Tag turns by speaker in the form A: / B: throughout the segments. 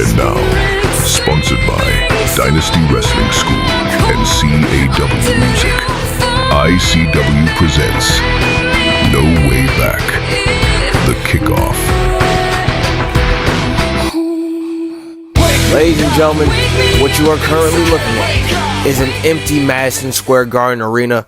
A: And now, sponsored by Dynasty Wrestling School and CAW Music, ICW presents No Way Back, the Kickoff.
B: Ladies and gentlemen, what you are currently looking at is an empty Madison Square Garden arena,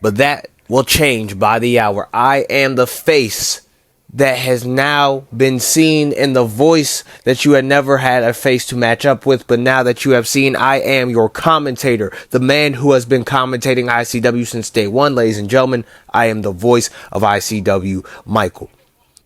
B: but that will change by the hour. I am the face that has now been seen in the voice that you had never had a face to match up with, but now that you have seen, I am your commentator, the man who has been commentating ICW since day one. Ladies and gentlemen, I am the voice of ICW, Michael.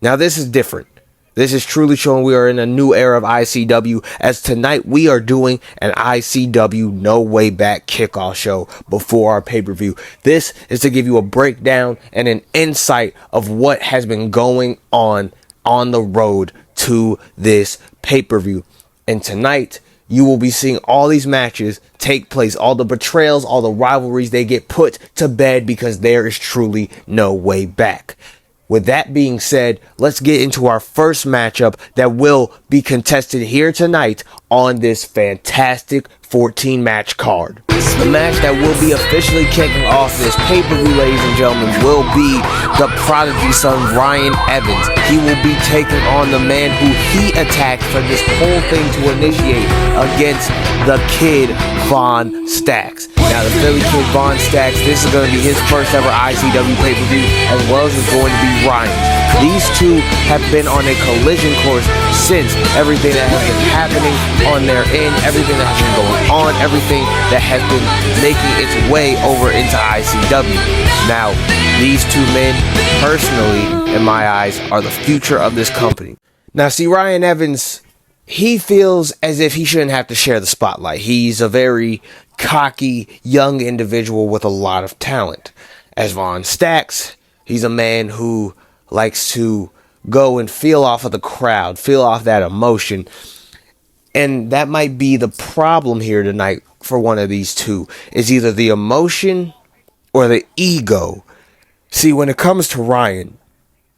B: Now this is different. This is truly showing we are in a new era of ICW, as tonight we are doing an ICW No Way Back kickoff show before our pay-per-view. This is to give you a breakdown and an insight of what has been going on the road to this pay-per-view. And tonight, you will be seeing all these matches take place, all the betrayals, all the rivalries, they get put to bed because there is truly no way back. With that being said, let's get into our first matchup that will be contested here tonight on this fantastic 14-match card. The match that will be officially kicking off this pay-per-view, ladies and gentlemen, will be the prodigy son, Ryan Evans. He will be taking on the man who he attacked for this whole thing to initiate against the kid, Vonn Stackz. Now, the Philly kid, Vonn Stackz, this is going to be his first ever ICW pay-per-view, as well as it's going to be Ryan's. These two have been on a collision course since everything that has been happening on their end, everything that has been going on, everything that has been making its way over into ICW. Now, these two men, personally, in my eyes, are the future of this company. Now, see, Ryan Evans, he feels as if he shouldn't have to share the spotlight. He's a very cocky, young individual with a lot of talent. As Vonn Stackz, he's a man who likes to go and feel off of the crowd, feel off that emotion. And that might be the problem here tonight for one of these two, is either the emotion or the ego. See, when it comes to Ryan,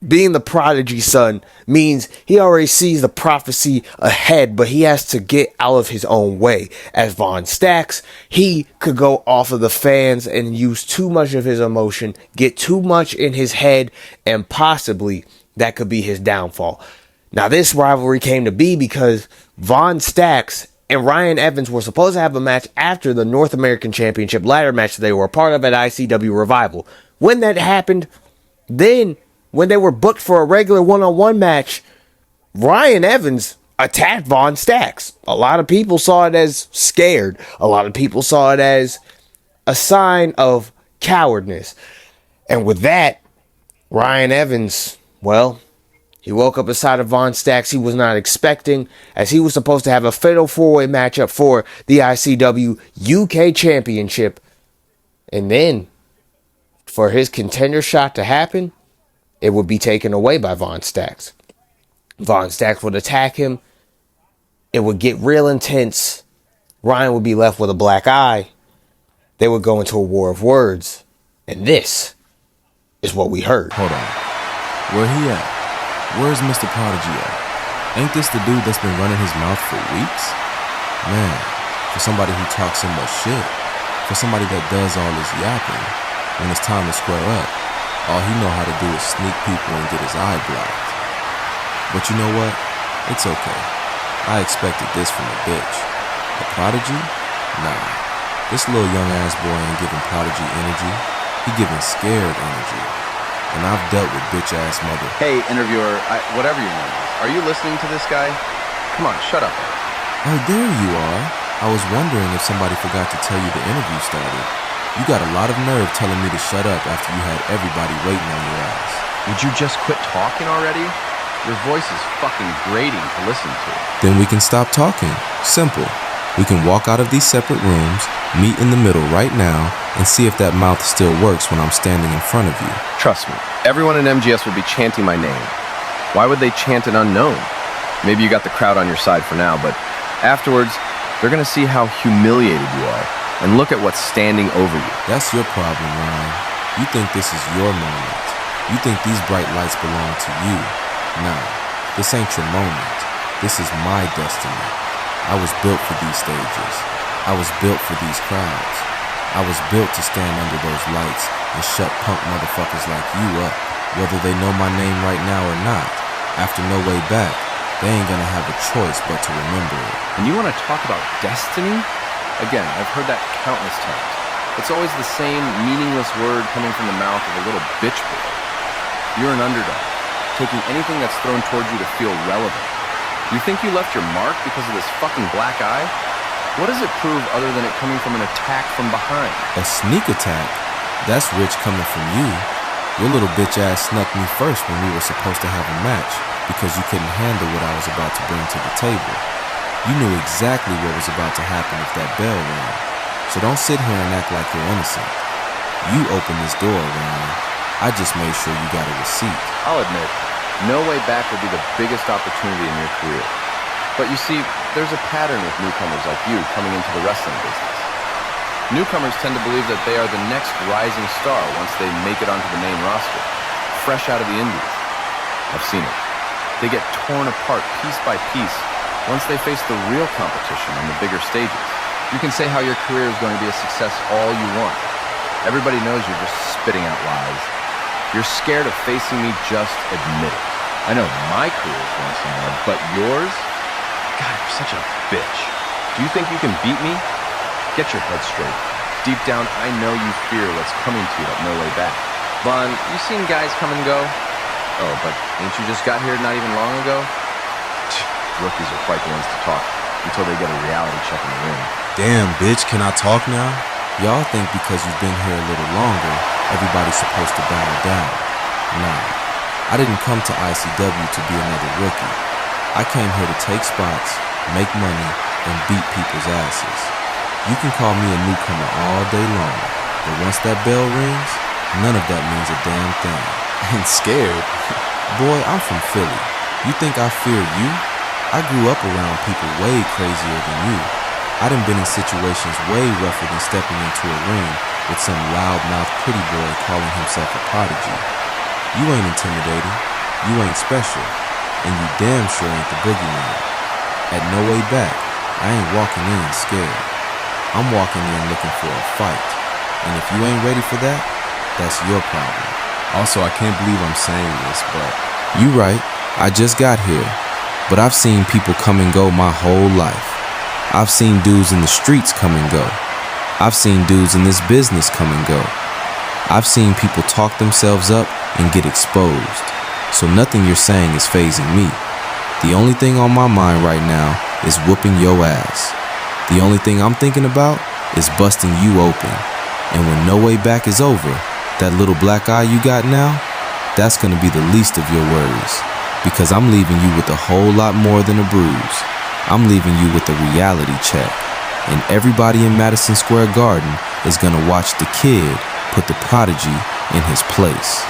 B: being the prodigy son means he already sees the prophecy ahead, but he has to get out of his own way. As Vonn Stackz, he could go off of the fans and use too much of his emotion, get too much in his head, and possibly that could be his downfall. Now, this rivalry came to be because Vonn Stackz and Ryan Evans were supposed to have a match after the North American Championship ladder match that they were a part of at ICW Revival. When that happened, then when they were booked for a regular one-on-one match, Ryan Evans attacked Vonn Stackz. A lot of people saw it as scared. A lot of people saw it as a sign of cowardness. And with that, Ryan Evans, well, he woke up inside of Vonn Stackz he was not expecting, as he was supposed to have a fatal four-way matchup for the ICW UK Championship. And then, for his contender shot to happen, it would be taken away by Vonn Stackz. Vonn Stackz would attack him. It would get real intense. Ryan would be left with a black eye. They would go into a war of words. And this is what we heard.
C: Hold on. Where he at? Where's Mr. Prodigy at? Ain't this the dude that's been running his mouth for weeks? Man, for somebody who talks so much shit, for somebody that does all this yapping, when it's time to square up, all he know how to do is sneak people and get his eye blocked. But you know what? It's okay. I expected this from a bitch. A prodigy? Nah. This little young ass boy ain't giving prodigy energy. He giving scared energy. And I've dealt with bitch ass mother.
D: Hey, interviewer, whatever your name is, are you listening to this guy? Come on, shut up.
C: Oh, there you are. I was wondering if somebody forgot to tell you the interview started. You got a lot of nerve telling me to shut up after you had everybody waiting on your ass.
D: Would you just quit talking already? Your voice is fucking grating to listen to.
C: Then we can stop talking. Simple. We can walk out of these separate rooms, meet in the middle right now, and see if that mouth still works when I'm standing in front of you.
D: Trust me, everyone in MGS will be chanting my name. Why would they chant an unknown? Maybe you got the crowd on your side for now, but afterwards, they're gonna see how humiliated you are. And look at what's standing over you.
C: That's your problem, Ryan. You think this is your moment. You think these bright lights belong to you. Nah, this ain't your moment. This is my destiny. I was built for these stages. I was built for these crowds. I was built to stand under those lights and shut punk motherfuckers like you up, whether they know my name right now or not. After No Way Back, they ain't gonna have a choice but to remember it.
D: And you want to talk about destiny? Again, I've heard that countless times. It's always the same meaningless word coming from the mouth of a little bitch boy. You're an underdog, taking anything that's thrown towards you to feel relevant. You think you left your mark because of this fucking black eye? What does it prove other than it coming from an attack from behind?
C: A sneak attack? That's rich coming from you. Your little bitch ass snuck me first when we were supposed to have a match because you couldn't handle what I was about to bring to the table. You knew exactly what was about to happen if that bell rang. So don't sit here and act like you're innocent. You opened this door, Ryan. I just made sure you got a receipt.
D: I'll admit, No Way Back will be the biggest opportunity in your career. But you see, there's a pattern with newcomers like you coming into the wrestling business. Newcomers tend to believe that they are the next rising star once they make it onto the main roster, fresh out of the indies. I've seen it. They get torn apart piece by piece once they face the real competition on the bigger stages. You can say how your career is going to be a success all you want. Everybody knows you're just spitting out lies. You're scared of facing me, just admit it. I know my career is going somewhere, but yours? God, you're such a bitch. Do you think you can beat me? Get your head straight. Deep down, I know you fear what's coming to you at No Way Back. Vonn, you seen guys come and go? Oh, but ain't you just got here not even long ago? Rookies are quite the ones to talk until they get a reality check in the ring.
C: Damn, bitch, can I talk now? Y'all think because you've been here a little longer, everybody's supposed to bow down. Nah, I didn't come to ICW to be another rookie. I came here to take spots, make money, and beat people's asses. You can call me a newcomer all day long, but once that bell rings, none of that means a damn thing. Ain't scared? Boy, I'm from Philly. You think I fear you? I grew up around people way crazier than you. I done been in situations way rougher than stepping into a ring with some loudmouth pretty boy calling himself a prodigy. You ain't intimidating, you ain't special, and you damn sure ain't the boogeyman. At No Way Back, I ain't walking in scared. I'm walking in looking for a fight, and if you ain't ready for that, that's your problem. Also, I can't believe I'm saying this, but you right, I just got here, but I've seen people come and go my whole life. I've seen dudes in the streets come and go. I've seen dudes in this business come and go. I've seen people talk themselves up and get exposed. So nothing you're saying is fazing me. The only thing on my mind right now is whooping your ass. The only thing I'm thinking about is busting you open. And when No Way Back is over, that little black eye you got now, that's gonna be the least of your worries. Because I'm leaving you with a whole lot more than a bruise. I'm leaving you with a reality check. And everybody in Madison Square Garden is gonna watch the kid put the prodigy in his place.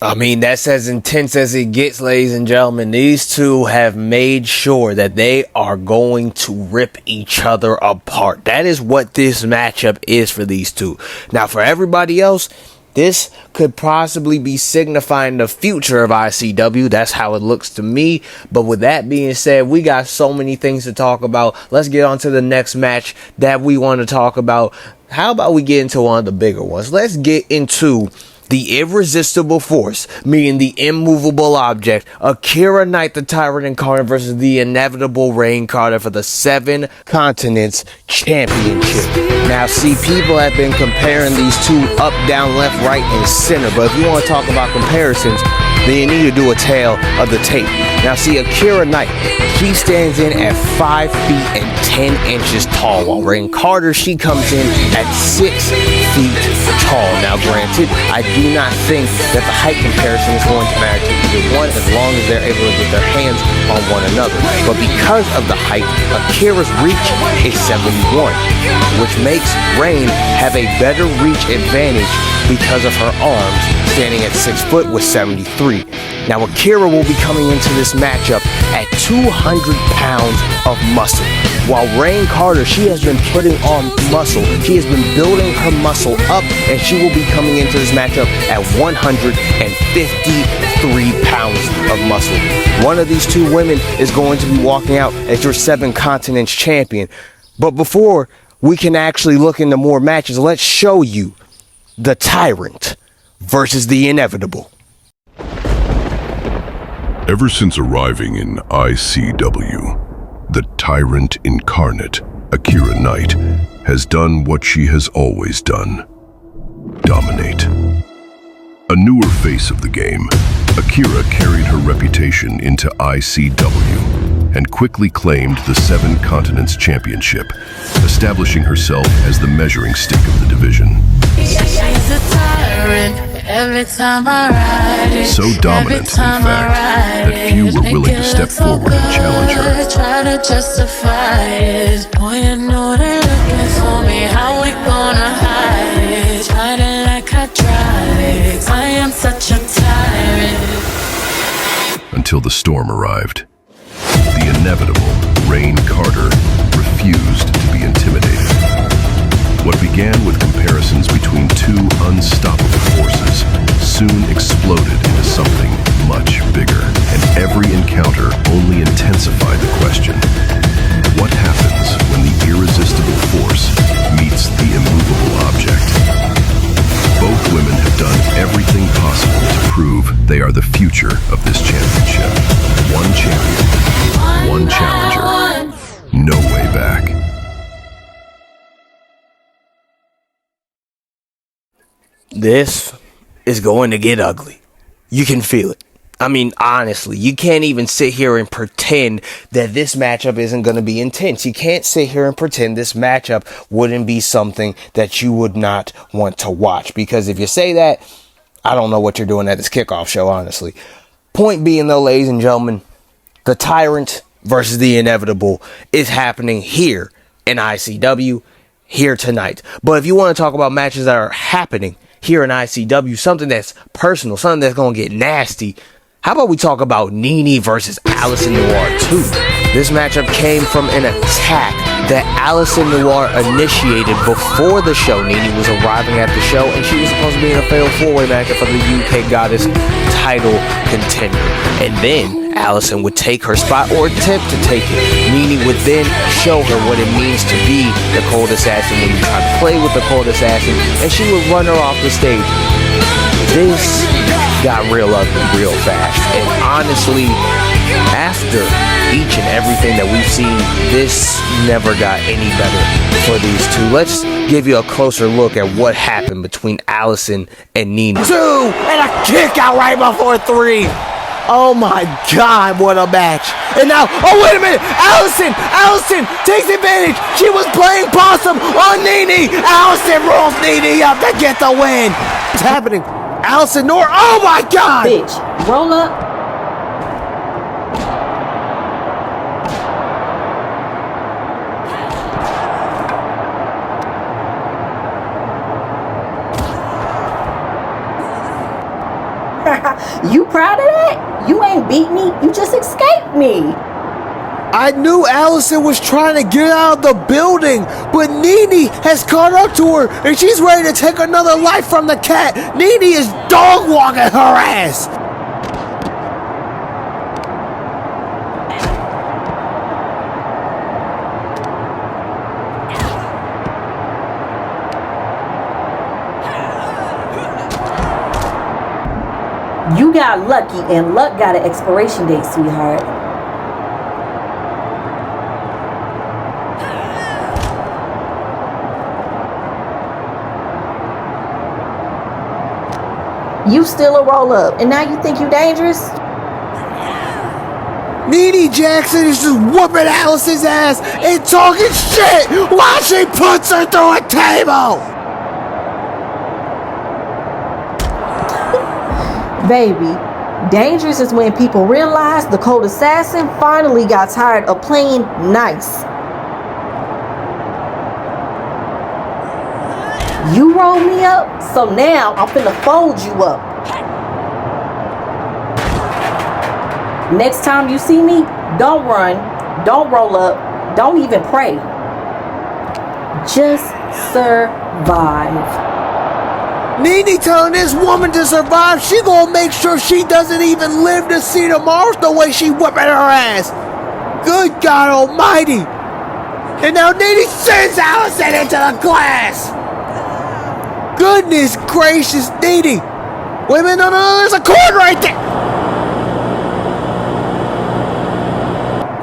B: I mean, that's as intense as it gets, ladies and gentlemen. These two have made sure that they are going to rip each other apart. That is what this matchup is for these two. Now, for everybody else, this could possibly be signifying the future of ICW. That's how it looks to me. But with that being said, we got so many things to talk about. Let's get on to the next match that we want to talk about. How about we get into one of the bigger ones? Let's get into the irresistible force, meaning the immovable object, Akira Knight, the Tyrant Incarnate versus the inevitable Rain Carter for the 7 Continents Championship. Now, see, people have been comparing these two up, down, left, right, and center, but if you want to talk about comparisons, then you need to do a tale of the tape. Now, see, Akira Knight, he stands in at 5 feet and 10 inches tall, while Rain Carter, she comes in at 6 feet tall. Now, granted, I do not think that the height comparison is going to matter to either one as long as they're able to get their hands on one another. But because of the height, Akira's reach is 71, which makes Rain have a better reach advantage because of her arms, standing at 6 foot with 73. Now Akira will be coming into this matchup at 200 pounds of muscle. While Rain Carter, she has been putting on muscle. She has been building her muscle up, and she will be coming into this matchup at 153 pounds of muscle. One of these two women is going to be walking out as your 7 continents champion. But before we can actually look into more matches, let's show you the Tyrant versus the Inevitable.
A: Ever since arriving in ICW, the Tyrant incarnate, Akira Knight, has done what she has always done: dominate. A newer face of the game, Akira carried her reputation into ICW and quickly claimed the 7 Continents Championship, establishing herself as the measuring stick of the division.
E: She's a tyrant every time I ride it.
A: So dominant, in fact, that few were willing to step forward and challenge her.
E: Try to justify it. Boy, you know they're looking for me. How we gonna hide it? Try to like hydraulics. I am such a tyrant.
A: Until the storm arrived. The inevitable Rain Carter refused to be intimidated. What began with comparisons between two unstoppable forces soon exploded into something much bigger, and every encounter only intensified the question: what happens when the irresistible force meets the immovable object? Both women have done everything possible to prove they are the future of this championship. One champion, one challenger, no way back.
B: This is going to get ugly. You can feel it. I mean, honestly, you can't even sit here and pretend that this matchup isn't going to be intense. You can't sit here and pretend this matchup wouldn't be something that you would not want to watch. Because if you say that, I don't know what you're doing at this kickoff show, honestly. Point being, though, ladies and gentlemen, the Tyrant versus the Inevitable is happening here in ICW, here tonight. But if you want to talk about matches that are happening here in ICW, something that's personal, something that's going to get nasty, how about we talk about Nene versus Allison Noir 2? This matchup came from an attack that Allison Noir initiated before the show. Nene was arriving at the show, and she was supposed to be in a fatal 4-way matchup for the UK Goddess title contender. And then Allison would take her spot, or attempt to take it. Nene would then show her what it means to be the Cold Assassin when you try to play with the Cold Assassin, and she would run her off the stage. This got real ugly real fast, and honestly, after each and everything that we've seen, this never got any better for these two. Let's give you a closer look at what happened between Allison and Nene. 2 and a kick out right before 3. Oh my God, what a match. And now, oh wait a minute, Allison takes advantage. She was playing possum on Nene. Allison rolls Nene up to get the win. What's happening? Allison Noir, oh my God.
F: Bitch, roll up. You proud of that? You ain't beat me. You just escaped me.
B: I knew Allison was trying to get out of the building, but Nene has caught up to her, and she's ready to take another life from the cat. Nene is dog walking her ass.
F: You got lucky, and luck got an expiration date, sweetheart. You still a roll up, and now you think you dangerous?
B: Nene Jackson is just whooping Allison's ass and talking shit while she puts her through a table.
F: Baby, dangerous is when people realize the Cold Assassin finally got tired of playing nice. You rolled me up, so now I'm finna fold you up. Next time you see me, don't run, don't roll up, don't even pray. Just survive.
B: Nene telling this woman to survive, she gonna make sure she doesn't even live to see tomorrow the way she whipping her ass. Good God Almighty. And now Nene sends Allison into the glass. Goodness gracious, Nene. Wait a minute, no, there's a cord right there.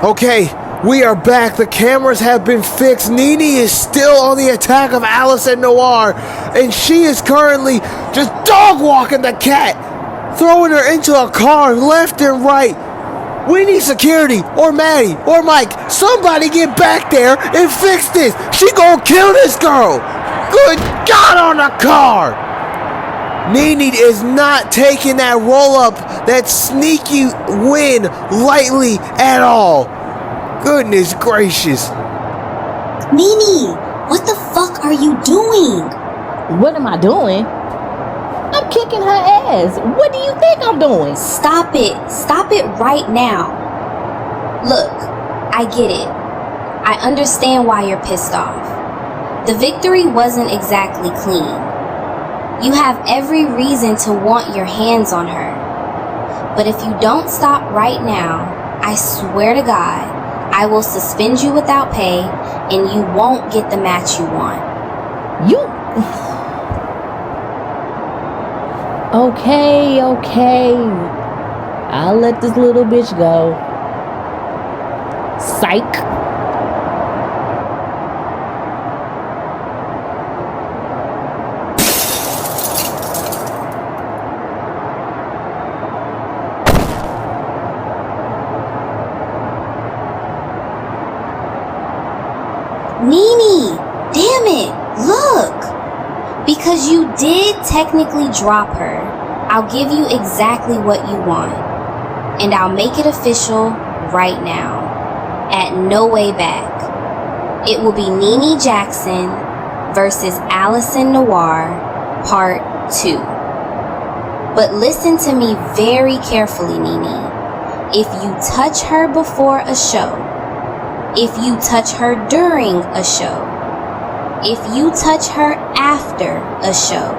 B: Okay, we are back. The cameras have been fixed. Nene is still on the attack of Allison Noir, and she is currently just dog walking the cat, throwing her into a car left and right. We need security, or Maddie, or Mike. Somebody get back there and fix this. She gonna kill this girl. Good God on the car. Nene is not taking that roll up, that sneaky win lightly at all. Goodness gracious.
G: Nene, what the fuck are you doing?
F: What am I doing? I'm kicking her ass. What do you think I'm doing?
G: Stop it. Stop it right now. Look, I get it. I understand why you're pissed off. The victory wasn't exactly clean. You have every reason to want your hands on her. But if you don't stop right now, I swear to God, I will suspend you without pay and you won't get the match you want.
F: You... Okay. I'll let this little bitch go. Psych.
G: Nene, damn it, look. Because you did technically drop her, I'll give you exactly what you want. And I'll make it official right now. At No Way Back. It will be Nene Jackson versus Allison Noir, Part 2. But listen to me very carefully, Nene. If you touch her before a show, if you touch her during a show, if you touch her after a show,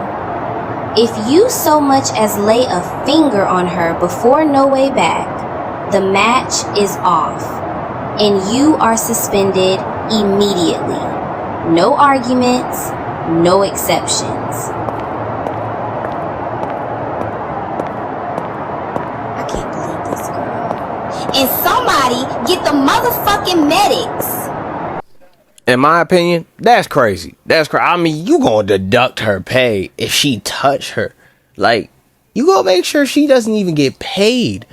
G: if you so much as lay a finger on her before No Way Back, the match is off, and you are suspended immediately. No arguments, no exceptions. I can't believe this, girl. And somebody get the motherfucking medics.
B: In my opinion, that's crazy. I mean, you gonna deduct her pay if she touch her. Like, you gonna make sure she doesn't even get paid.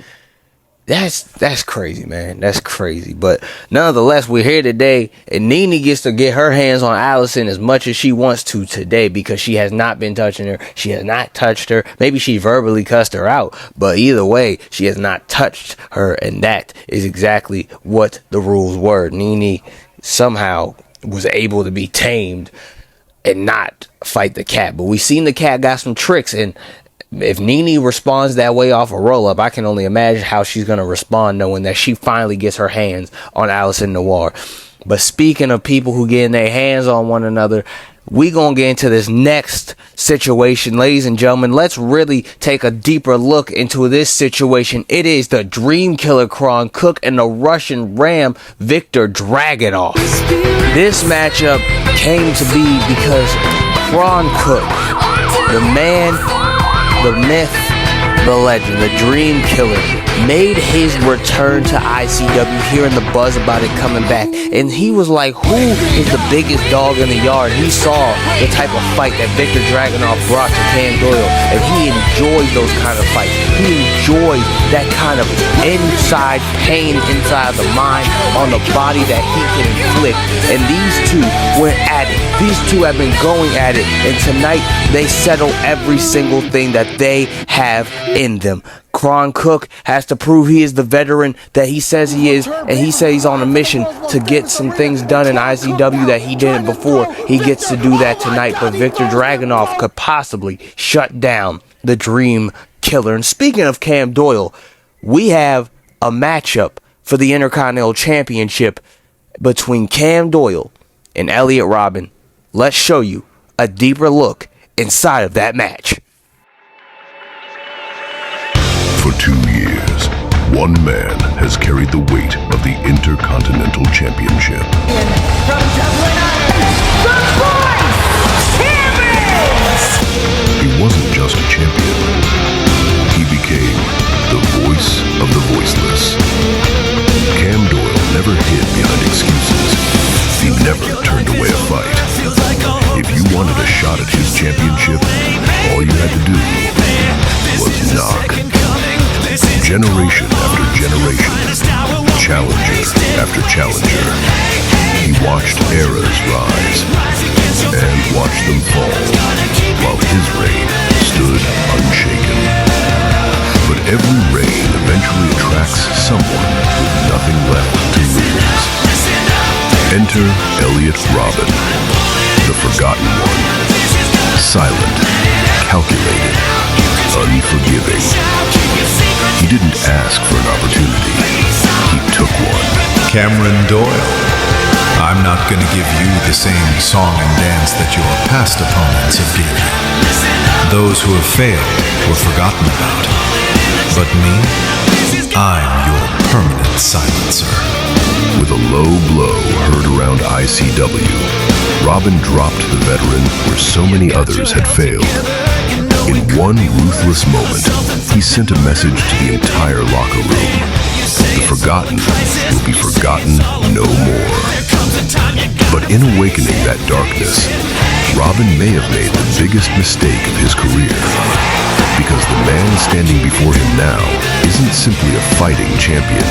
B: That's crazy, man. That's crazy. But nonetheless, we're here today, and Nene gets to get her hands on Allison as much as she wants to today because she has not been touching her. She has not touched her. Maybe she verbally cussed her out, but either way, she has not touched her, and that is exactly what the rules were. Nene somehow was able to be tamed and not fight the cat, but we seen the cat got some tricks, and if Nene responds that way off a roll-up, I can only imagine how she's going to respond knowing that she finally gets her hands on Allison Noir. But speaking of people who getting their hands on one another, we going to get into this next situation. Ladies and gentlemen, let's really take a deeper look into this situation. It is the Dream Killer Kron Cook and the Russian Ram Victor Dragunov. This matchup came to be because Kron Cook, the man, the myth, the legend, the Dream Killer, made his return to ICW, hearing the buzz about it coming back. And he was like, who is the biggest dog in the yard? He saw the type of fight that Victor Dragunov brought to Doyle, and he enjoys those kind of fights. He enjoys that kind of inside pain inside the mind on the body that he can inflict. And these two went at it. These two have been going at it, and tonight they settle every single thing that they have in them. Kron Cook has to prove he is the veteran that he says he is, and he says he's on a mission to get some things done in ICW that he didn't before. He gets to do that tonight, but Victor Dragunov could possibly shut down the Dream Killer. And speaking of Cam Doyle, we have a matchup for the Intercontinental Championship between Cam Doyle and Elliot Robyn. Let's show you a deeper look inside of that match.
A: For 2 years, one man has carried the weight of the Intercontinental Championship. He wasn't just a champion. He became the voice of the voiceless. Cam Doyle never hid behind excuses. He never turned away a fight. If you wanted a shot at his championship, all you had to do was knock. Generation after generation, challenger after challenger, he watched eras rise and watched them fall, while his reign stood unshaken. But every reign eventually attracts someone with nothing left to lose. Enter Elliot Robyn, the forgotten one. Silent, calculated, unforgiving. He didn't ask for an opportunity. He took one.
H: Cameron Doyle, I'm not gonna give you the same song and dance that your past opponents have given you. Those who have failed were forgotten about. But me, I'm your permanent silencer.
A: With a low blow heard around ICW, Robyn dropped the veteran where so many others had failed. In one ruthless moment, he sent a message to the entire locker room. The forgotten will be forgotten no more. But in awakening that darkness, Robyn may have made the biggest mistake of his career. Because the man standing before him now isn't simply a fighting champion.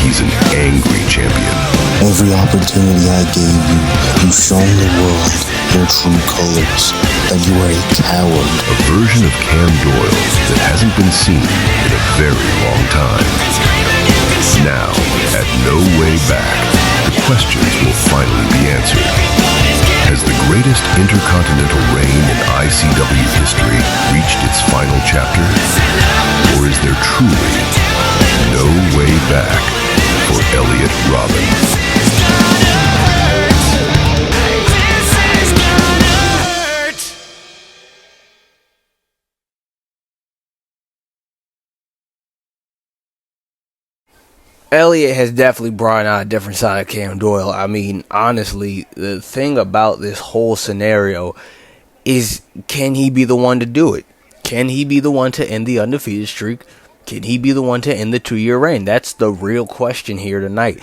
A: He's an angry champion.
I: Every opportunity I gave you, you've shown the world your true colors, that you are a coward.
A: A version of Cam Doyle that hasn't been seen in a very long time. Now, at No Way Back, the questions will finally be answered. Has the greatest intercontinental reign in ICW history reached its final chapter? Or is there truly no way back for Elliot Robyn?
B: Elliot has definitely brought out a different side of Cam Doyle. I mean, honestly, the thing about this whole scenario is, can he be the one to do it? Can he be the one to end the undefeated streak? Can he be the one to end the 2-year reign? That's the real question here tonight.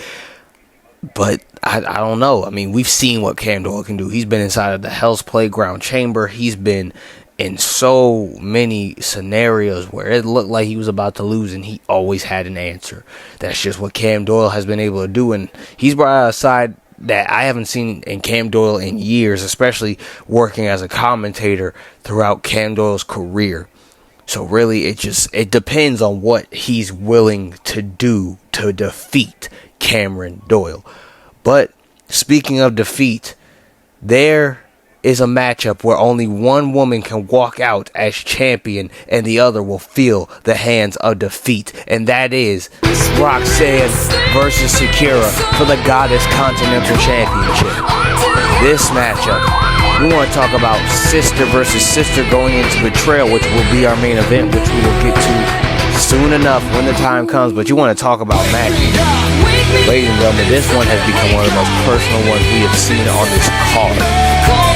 B: But I don't know. I mean, we've seen what Cam Doyle can do. He's been inside of the Hell's Playground chamber. He's been in so many scenarios where it looked like he was about to lose, and he always had an answer. That's just what Cam Doyle has been able to do, and he's brought out a side that I haven't seen in Cam Doyle in years, especially working as a commentator throughout Cam Doyle's career. So really, it depends on what he's willing to do to defeat Cameron Doyle. But speaking of defeat, there is a matchup where only one woman can walk out as champion and the other will feel the hands of defeat, and that is Roxanne versus Akira for the Goddess Continental Championship. This matchup, we want to talk about sister versus sister going into Betrayal, which will be our main event, which we will get to soon enough when the time comes. But you want to talk about matches, ladies and gentlemen, this one has become one of the most personal ones we have seen on this card.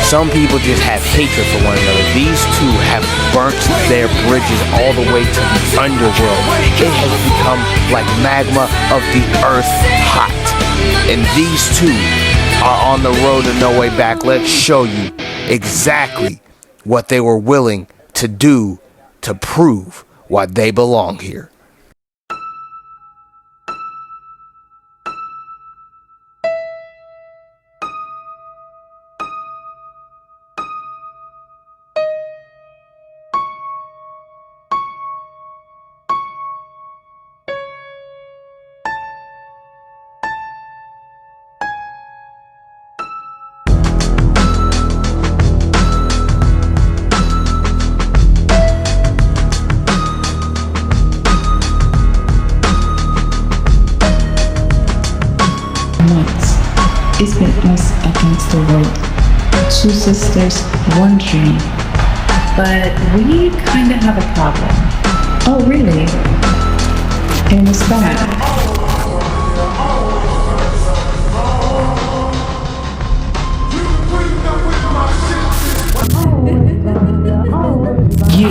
B: Some people just have hatred for one another. These two have burnt their bridges all the way to the underworld. It has become like magma of the earth hot. And these two are on the road to no way back. Let's show you exactly what they were willing to do to prove why they belong here.
J: It's been us against the world. Two sisters, one dream. But we kind of have a problem. Oh, really? And what's that? You.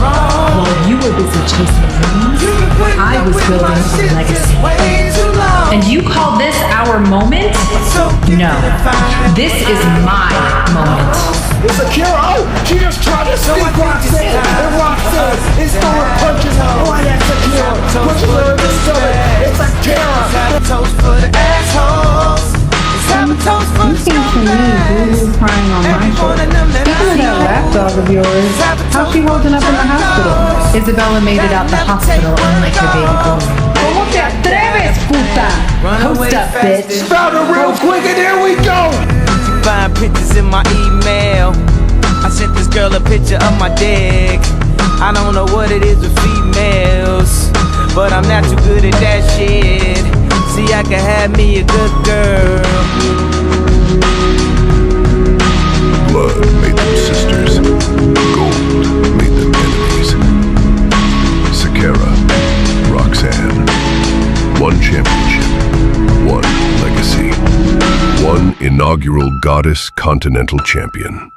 J: While you were busy chasing dreams, I was building a legacy. And you call this our moment? No. This is my moment.
K: It's Akira. Oh, she just tried to sneak Roxanne. And Roxanne is throwing punches. Oh, that's Akira. Pushes her in the stomach. It's Akira. Toast for the assholes. You seem to me boo-hoo crying on my shoulder. Speaking of that lapdog of yours, how's she holding up in the hospital?
J: Isabella made it out the hospital unlike her baby boy.
K: ¿Cómo te atreves, puta?
J: Post up, bitch.
K: Found her real quick and here we go.
L: Find pictures in my email. I sent this girl a picture of my dick. I don't know what it is with females, but I'm not too good at that shit. See, I can have me a good girl.
A: Blood made them sisters. Gold made them enemies. Akira, Roxanne. One championship. One legacy. One inaugural Goddess Continental Champion.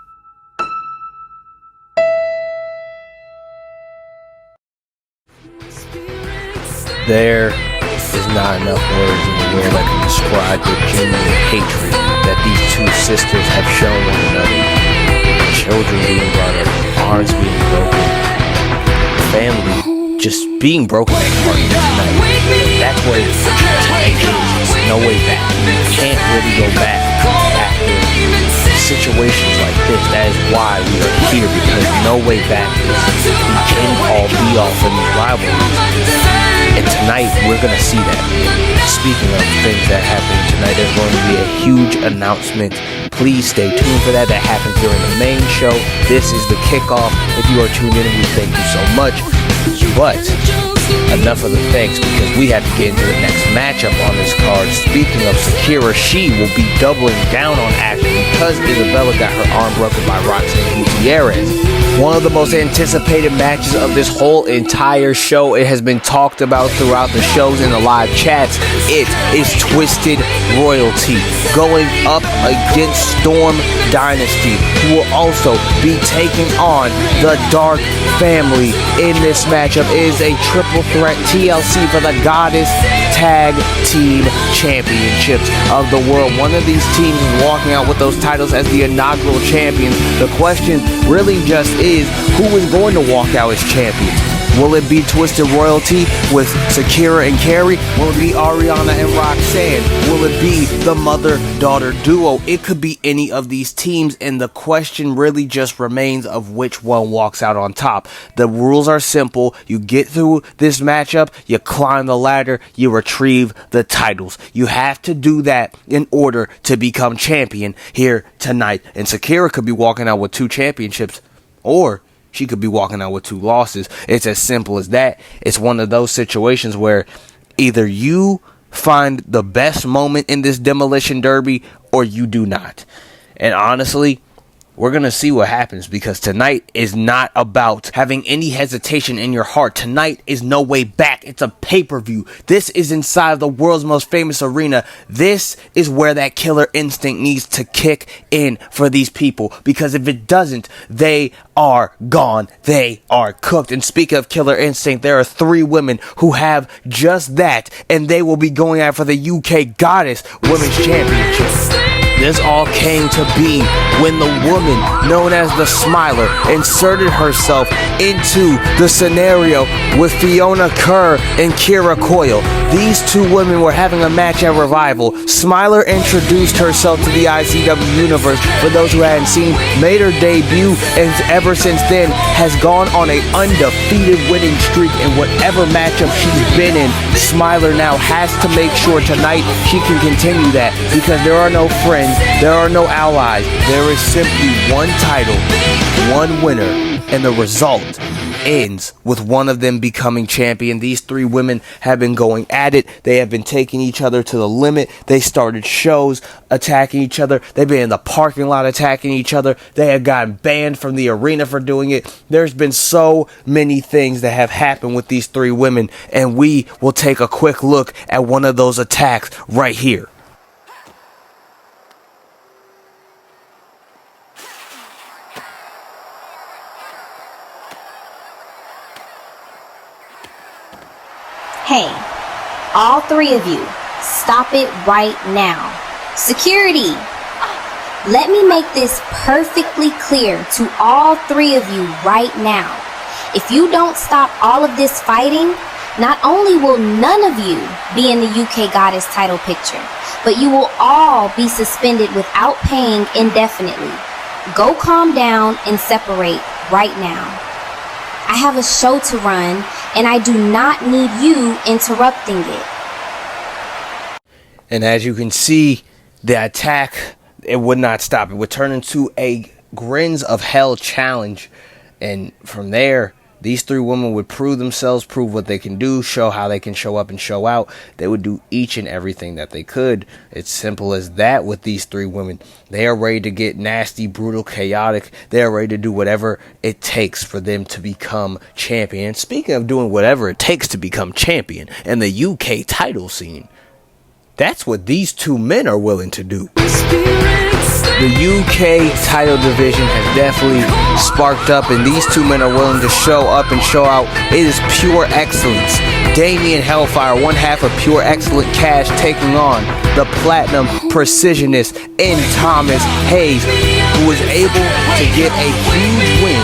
B: There is not enough words in the world that can describe the genuine hatred that these two sisters have shown one another. Children being brought up, arms being broken, family just being broken apart tonight. That's what tonight is. There's no way back. You can't really go back after situations like this. That is why we are here, because no way back is the end-all be-all for these rivalries. And tonight, we're going to see that. Speaking of things that happen tonight, there's going to be a huge announcement. Please stay tuned for that. That happens during the main show. This is the kickoff. If you are tuned in, we thank you so much. But enough of the thanks, because we have to get into the next matchup on this card. Speaking of Akira, she will be doubling down on action because Isabella got her arm broken by Roxanne Gutierrez. One of the most anticipated matches of this whole entire show. It has been talked about throughout the shows and the live chats. It is Twisted Royalty going up against Storm Dynasty, who will also be taking on the Dark Family in this matchup. It is a triple threat TLC for the Goddess Tag Team Championships of the world. One of these teams is walking out with those titles as the inaugural champions. The question really just is, who is going to walk out as champions? Will it be Twisted Royalty with Akira and Carrie? Will it be Ariana and Roxanne? Will it be the mother-daughter duo? It could be any of these teams, and the question really just remains of which one walks out on top. The rules are simple. You get through this matchup, you climb the ladder, you retrieve the titles. You have to do that in order to become champion here tonight. And Akira could be walking out with 2 championships, or she could be walking out with 2 losses. It's as simple as that. It's one of those situations where either you find the best moment in this Demolition Derby or you do not. And honestly, we're going to see what happens, because tonight is not about having any hesitation in your heart. Tonight is no way back. It's a pay-per-view. This is inside of the world's most famous arena. This is where that killer instinct needs to kick in for these people, because if it doesn't, they are gone. They are cooked. And speaking of killer instinct, there are 3 women who have just that, and they will be going out for the UK Goddess Women's Championship. This all came to be when the woman known as the Smiler inserted herself into the scenario with Fiona Kerr and Kira Coyle. These 2 women were having a match at Revival. Smiler introduced herself to the ICW universe, for those who hadn't seen, made her debut, and ever since then has gone on an undefeated winning streak in whatever matchup she's been in. Smiler now has to make sure tonight she can continue that, because there are no friends, there are no allies. There is simply one title, one winner, and the result ends with one of them becoming champion. These three women have been going at it. They have been taking each other to the limit. They started shows attacking each other. They've been in the parking lot attacking each other. They have gotten banned from the arena for doing it. There's been so many things that have happened with these three women, and we will take a quick look at one of those attacks right here.
G: Hey, all three of you, stop it right now. Security, let me make this perfectly clear to all three of you right now. If you don't stop all of this fighting, not only will none of you be in the UK Goddess title picture, but you will all be suspended without paying indefinitely. Go calm down and separate right now. I have a show to run, and I do not need you interrupting it.
B: And as you can see, the attack, it would not stop. It would turn into a Grins of Hell challenge. And from there, these three women would prove themselves, prove what they can do, show how they can show up and show out. They would do each and everything that they could. It's simple as that with these three women. They are ready to get nasty, brutal, chaotic. They are ready to do whatever it takes for them to become champion. Speaking of doing whatever it takes to become champion in the UK title scene, that's what these two men are willing to do. The UK title division has definitely sparked up, and these two men are willing to show up and show out. It is pure excellence. Damien Hellfire, one half of Pure Excellent Cash, taking on the Platinum Precisionist in Thomas Hayes, who was able to get a huge win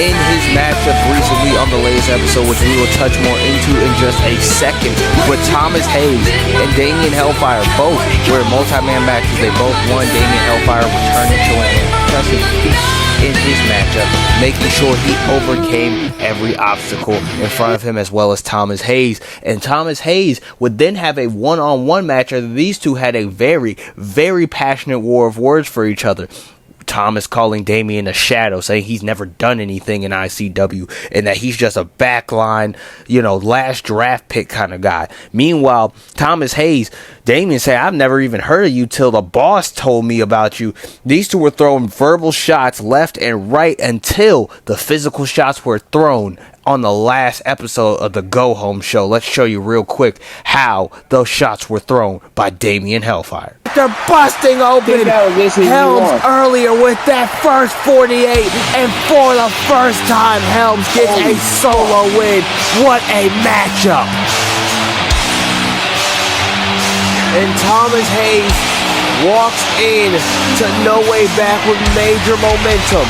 B: in his matchup recently on the latest episode, which we will touch more into in just a second. With Thomas Hayes and Damien Hellfire both were multi-man matches. They both won. Damien Hellfire returning to an impressive feat in his matchup, making sure he overcame every obstacle in front of him, as well as Thomas Hayes. And Thomas Hayes would then have a one-on-one match where these two had a very, very passionate war of words for each other. Thomas calling Damien a shadow, saying he's never done anything in ICW and that he's just a backline, last draft pick kind of guy. Meanwhile, Thomas Hayes, Damien say, I've never even heard of you till the boss told me about you. These two were throwing verbal shots left and right until the physical shots were thrown on the last episode of the Go Home show. Let's show you real quick how those shots were thrown by Damien Hellfire.
K: They're busting open Helms earlier with that first 48, and for the first time, Helms gets a solo win. What a matchup! And Thomas Hayes walks in to No Way Back with major momentum,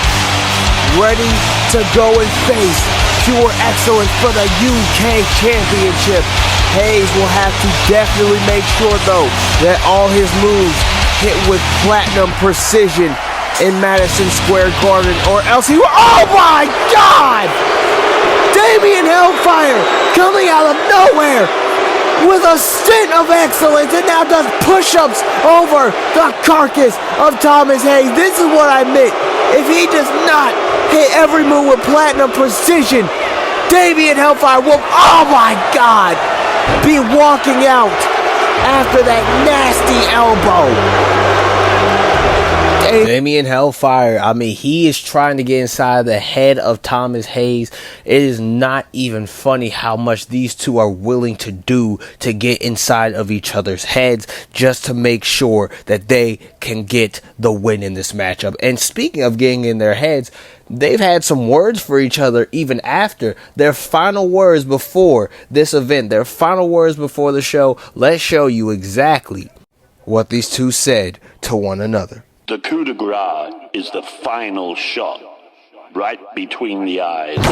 K: ready to go and face Pure Excellence for the UK Championship. Hayes will have to definitely make sure, though, that all his moves hit with platinum precision in Madison Square Garden, or else he will... Oh my God! Damien Hellfire coming out of nowhere with a stint of excellence, and now does push-ups over the carcass of Thomas Hayes. This is what I meant. If he does not hit every move with platinum precision, Damien Hellfire will, oh my God, be walking out after that nasty elbow.
B: Damien Hellfire, he is trying to get inside the head of Thomas Hayes. It is not even funny how much these two are willing to do to get inside of each other's heads just to make sure that they can get the win in this matchup. And speaking of getting in their heads, they've had some words for each other even after their final words before this event, their final words before the show. Let's show you exactly what these two said to one another.
M: The coup de grace is the final shot, right between the eyes.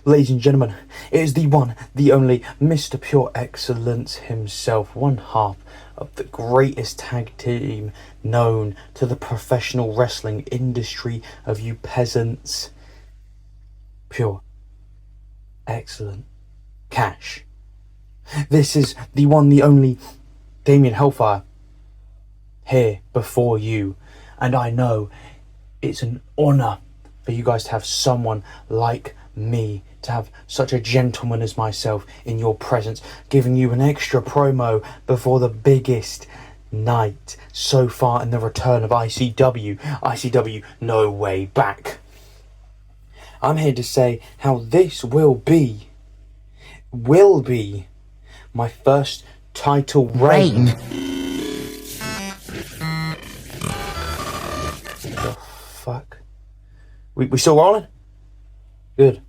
N: Ladies and gentlemen, it is the one, the only Mr. Pure Excellence himself, one half of the greatest tag team known to the professional wrestling industry of you peasants. Pure Excellent Cash. This is the one, the only Damien Hellfire here before you, and I know it's an honour for you guys to have someone like me, to have such a gentleman as myself in your presence, giving you an extra promo before the biggest night so far in the return of ICW No Way Back. I'm here to say how this will be my first title reign. The fuck? We still rolling? Good.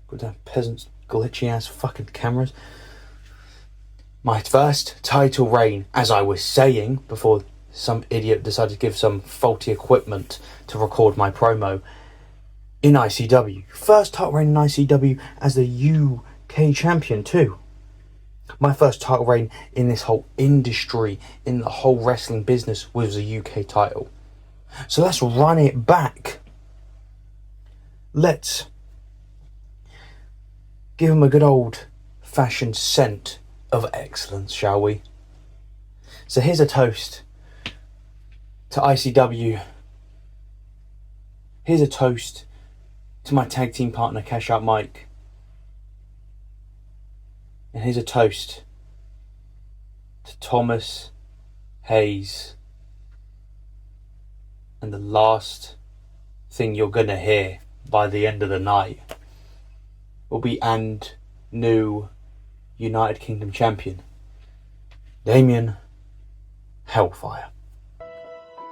N: Good damn peasants, glitchy ass fucking cameras. My first title reign, as I was saying before some idiot decided to give some faulty equipment to record my promo, in ICW. First title reign in ICW as the UK champion too. My first title reign in this whole industry, in the whole wrestling business, was the UK title. So let's run it back. Let's give him a good old fashioned scent of excellence, shall we? So here's a toast to ICW. Here's a toast to my tag team partner, HOUTMIKE. And here's a toast to Thomas Hayes. And the last thing you're gonna hear by the end of the night will be and new United Kingdom champion, Damien Hellfire.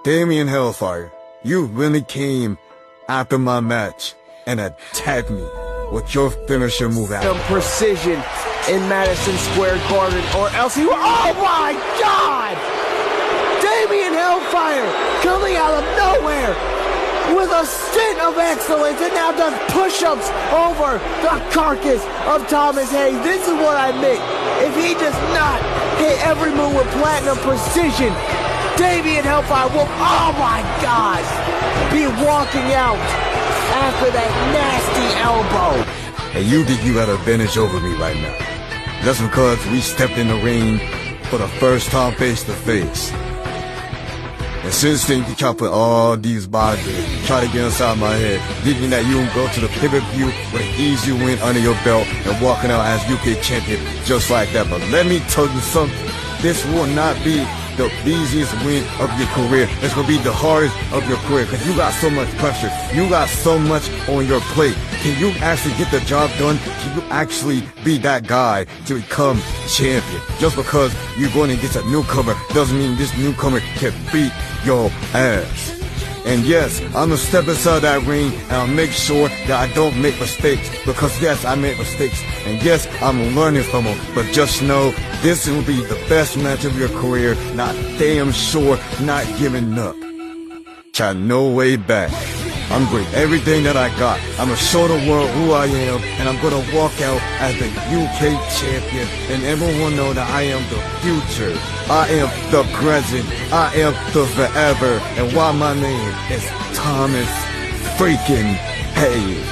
O: Damien Hellfire, you really came after my match and attacked me with your finisher move out.
B: Some precision in Madison Square Garden, or else he will. Oh my God! Damien Hellfire coming out of nowhere with a stint of excellence and now does push-ups over the carcass of Thomas Hayes. This is what I meant. If he does not hit every move with platinum precision, Damien Hellfire will, oh my gosh, be walking out after that nasty elbow.
O: And you think you got an advantage over me right now, just because we stepped in the ring for the first time face to face. And since then, you try to put all these bodies, try to get inside my head, thinking that you can go to the pay-per-view with an easy win under your belt and walking out as UK champion just like that. But let me tell you something, this will not be the easiest win of your career. It's going to be the hardest of your career because you got so much pressure. You got so much on your plate. Can you actually get the job done? Can you actually be that guy to become champion? Just because you're going against a newcomer doesn't mean this newcomer can beat your ass. And yes, I'm gonna step inside that ring and I'll make sure that I don't make mistakes, because yes, I make mistakes, and yes, I'm learning from them, but just know this will be the best match of your career, not damn sure, not giving up. Try no way back. I'm bringing everything that I got. I'm gonna show the world who I am, and I'm gonna walk out as the UK champion, and everyone know that I am the future. I am the present. I am the forever. And why my name is Thomas freaking Hayes.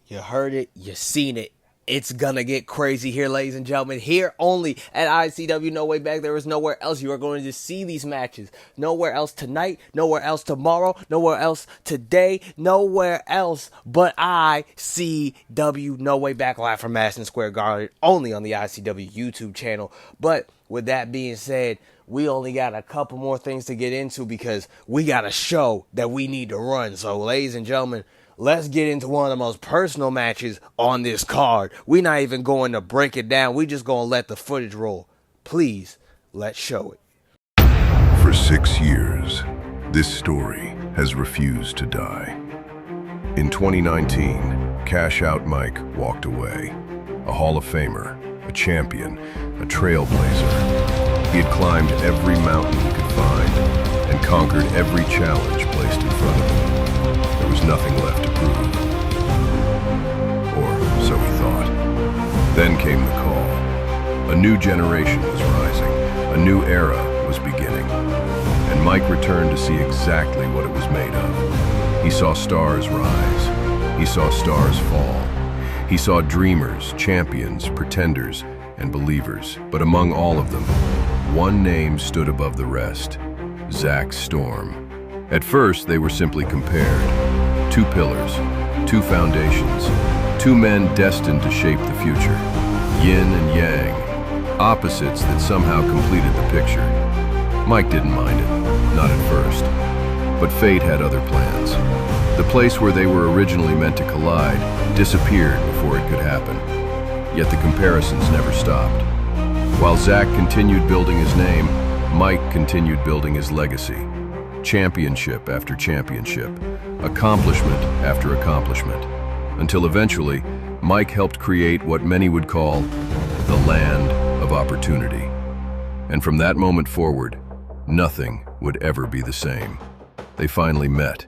B: You heard it, you seen it. It's gonna get crazy here, ladies and gentlemen. Here only at ICW No Way Back. There is nowhere else you are going to see these matches. Nowhere else tonight, nowhere else tomorrow, nowhere else today, nowhere else but ICW No Way Back, live from Madison Square Garden, only on the ICW YouTube channel. But with that being said, we only got a couple more things to get into because we got a show that we need to run. So, ladies and gentlemen, let's get into one of the most personal matches on this card. We're not even going to break it down. We just going to let the footage roll. Please, let's show it.
A: For 6 years, this story has refused to die. In 2019, Cash Out Mike walked away. A Hall of Famer, a champion, a trailblazer. He had climbed every mountain he could find and conquered every challenge placed in front of him. There was nothing left to prove. Or so he thought. Then came the call. A new generation was rising. A new era was beginning. And Mike returned to see exactly what it was made of. He saw stars rise. He saw stars fall. He saw dreamers, champions, pretenders, and believers. But among all of them, one name stood above the rest: Zach Storm. At first, they were simply compared. Two pillars, two foundations, two men destined to shape the future. Yin and yang, opposites that somehow completed the picture. Mike didn't mind it, not at first. But fate had other plans. The place where they were originally meant to collide disappeared before it could happen. Yet the comparisons never stopped. While Zach continued building his name, Mike continued building his legacy. Championship after championship, accomplishment after accomplishment, until eventually, Mike helped create what many would call the land of opportunity. And from that moment forward, nothing would ever be the same. They finally met.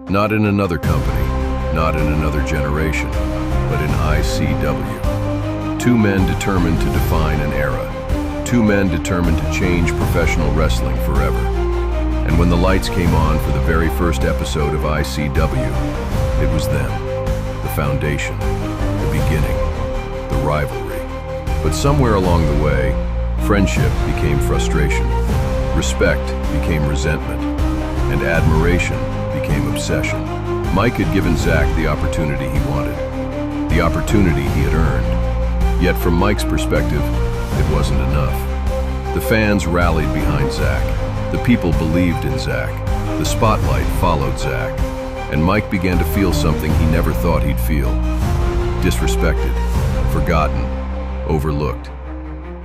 A: Not in another company, not in another generation, but in ICW. Two men determined to define an era. Two men determined to change professional wrestling forever. And when the lights came on for the very first episode of ICW, it was them. The foundation, the beginning, the rivalry. But somewhere along the way, friendship became frustration, respect became resentment, and admiration became obsession. Mike had given Zach the opportunity he wanted, the opportunity he had earned. Yet from Mike's perspective, it wasn't enough. The fans rallied behind Zach. The people believed in Zach. The spotlight followed Zach. And Mike began to feel something he never thought he'd feel. Disrespected, forgotten, overlooked.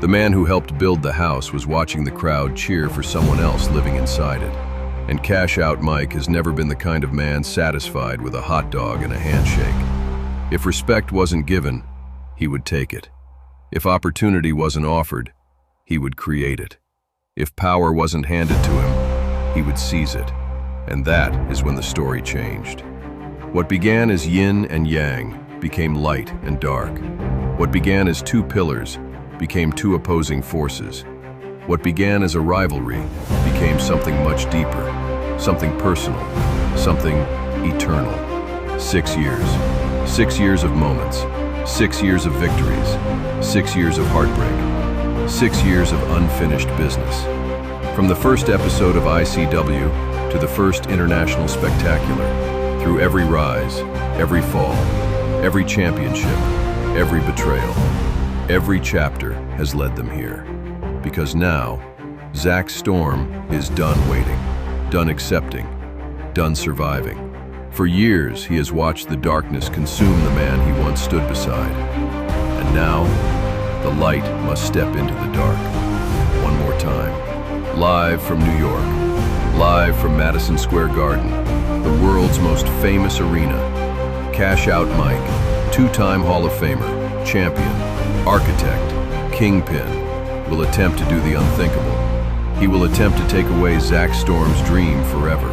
A: The man who helped build the house was watching the crowd cheer for someone else living inside it. And Cash Out Mike has never been the kind of man satisfied with a hot dog and a handshake. If respect wasn't given, he would take it. If opportunity wasn't offered, he would create it. If power wasn't handed to him, he would seize it. And that is when the story changed. What began as yin and yang became light and dark. What began as two pillars became two opposing forces. What began as a rivalry became something much deeper, something personal, something eternal. 6 years. 6 years of moments. 6 years of victories. 6 years of heartbreak. 6 years of unfinished business. From the first episode of ICW to the first International Spectacular, through every rise, every fall, every championship, every betrayal, every chapter has led them here. Because now, Zach Storm is done waiting, done accepting, done surviving. For years, he has watched the darkness consume the man he once stood beside. And now, the light must step into the dark. One more time. Live from New York, live from Madison Square Garden, the world's most famous arena, Cash Out Mike, two-time Hall of Famer, champion, architect, kingpin, will attempt to do the unthinkable. He will attempt to take away Zach Storm's dream forever.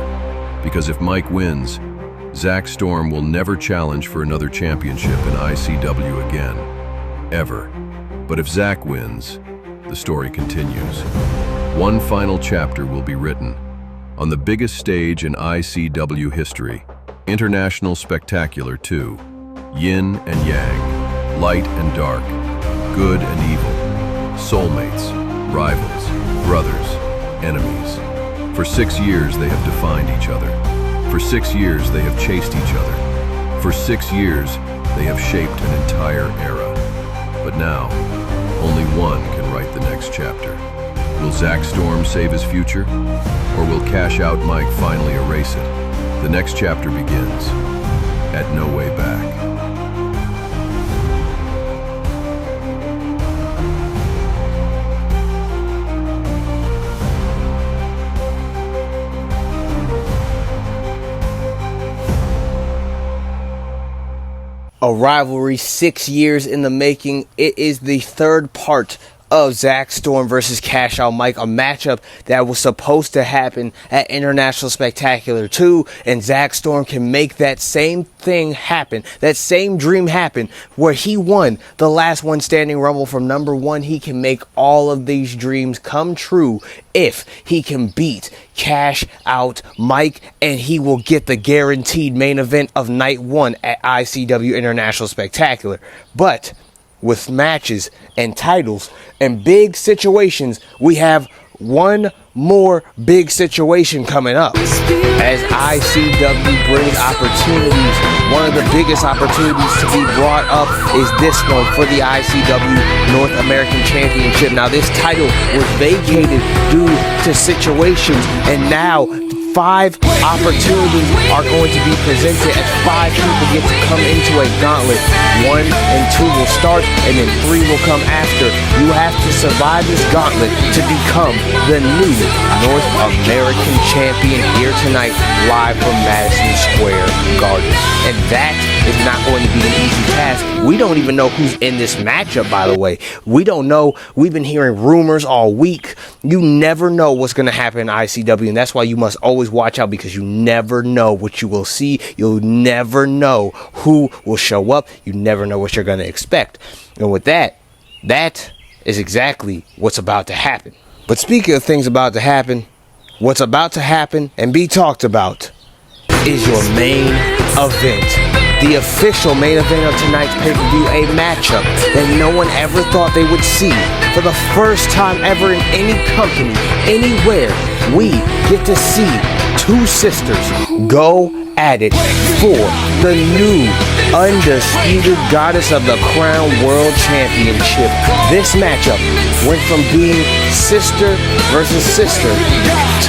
A: Because if Mike wins, Zach Storm will never challenge for another championship in ICW again. Ever. But if Zach wins, the story continues. One final chapter will be written. On the biggest stage in ICW history, International Spectacular 2, yin and yang, light and dark, good and evil, soulmates, rivals, brothers, enemies. For 6 years they have defined each other. For 6 years they have chased each other. For 6 years they have shaped an entire era. But now, only one can write the next chapter. Will Zach Storm save his future? Or will Cash Out Mike finally erase it? The next chapter begins at No Way Back.
B: A rivalry 6 years in the making. It is the third part of Zach Storm versus Cash Out Mike, a matchup that was supposed to happen at International Spectacular 2, and Zach Storm can make that same thing happen, that same dream happen, where he won the last one standing Rumble from number 1. He can make all of these dreams come true if he can beat Cash Out Mike, and he will get the guaranteed main event of night 1 at ICW International Spectacular. But with matches and titles and big situations, we have one more big situation coming up. As ICW brings opportunities, one of the biggest opportunities to be brought up is this one for the ICW North American Championship. Now, this title was vacated due to situations, and now 5 opportunities are going to be presented as 5 people get to come into a gauntlet. 1 and 2 will start, and then 3 will come after. You have to survive this gauntlet to become the new North American champion here tonight, live from Madison Square Garden. And that is not going to be an easy task. We don't even know who's in this matchup, by the way. We don't know. We've been hearing rumors all week. You never know what's going to happen in ICW, and that's why you must always watch out, because you never know what you will see. You'll never know who will show up. You never know what you're going to expect. And with that is exactly what's about to happen. But speaking of things about to happen, what's about to happen and be talked about is your main event. The official main event of tonight's pay-per-view, a matchup that no one ever thought they would see. For the first time ever in any company, anywhere, we get to see 2 sisters go at it for the new Undisputed Goddess of the Crown World Championship. This matchup went from being sister versus sister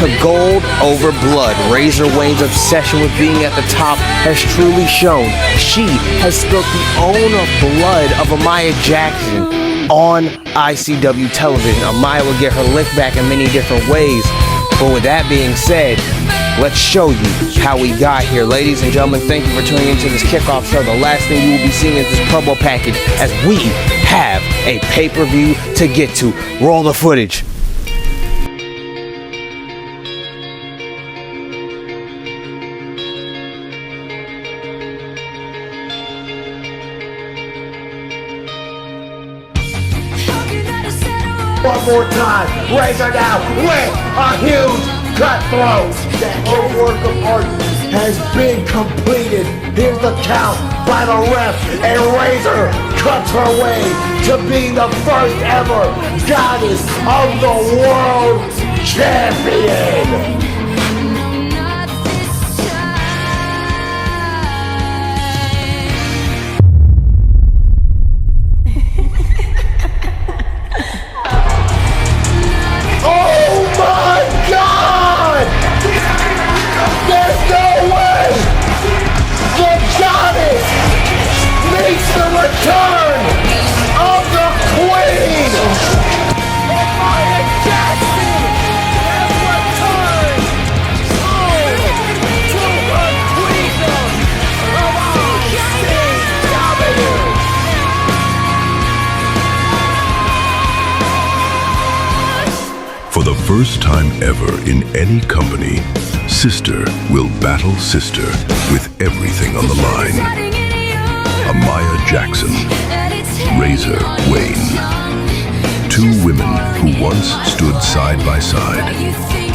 B: to gold over blood. Razor Wayne's obsession with being at the top has truly shown. She has spilt the own blood of Amaya Jackson on ICW television. Amaya will get her lick back in many different ways. But with that being said, let's show you how we got here. Ladies and gentlemen, thank you for tuning into this kickoff show. The last thing you will be seeing is this promo package as we have a pay-per-view to get to. Roll the footage.
K: One more time, Razor now with a huge cutthroat. Her work of art has been completed. Here's the count by the ref, and Razor cuts her way to being the first ever goddess of the world champion. The return of the Queen! Amaya Jackson has returned home to her queendom of ICW!
A: For the first time ever in any company, sister will battle sister with everything on the line. Amaya Jackson, Razor Wayne. 2 women who once stood side by side.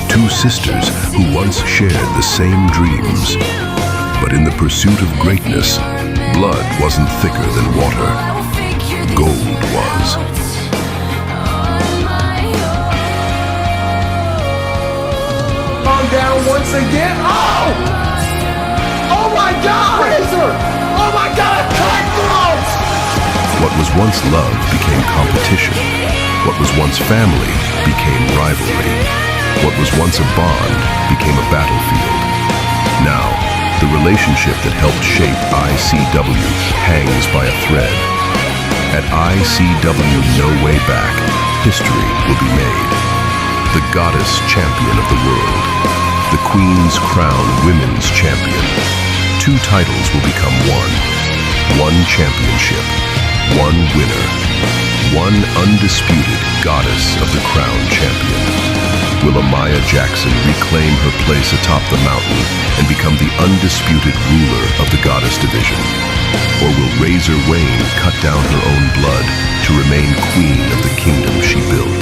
A: 2 sisters who once shared the same dreams. But in the pursuit of greatness, blood wasn't thicker than water. Gold was.
K: On down once again. Oh! Oh my God! Razor! Oh my God, cutthroat!
A: What was once love became competition. What was once family became rivalry. What was once a bond became a battlefield. Now, the relationship that helped shape ICW hangs by a thread. At ICW No Way Back, history will be made. The goddess champion of the world. The Queen's Crown Women's Champion. 2 titles will become 1. 1 championship. 1 winner. 1 undisputed goddess of the Crown Champion. Will Amaya Jackson reclaim her place atop the mountain and become the undisputed ruler of the goddess division? Or will Razor Wayne cut down her own blood to remain queen of the kingdom she built?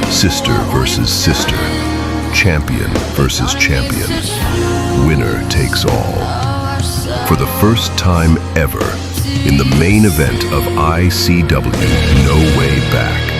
A: Sister versus sister. Champion versus champion. Winner takes all. For the first time ever, in the main event of ICW No Way Back.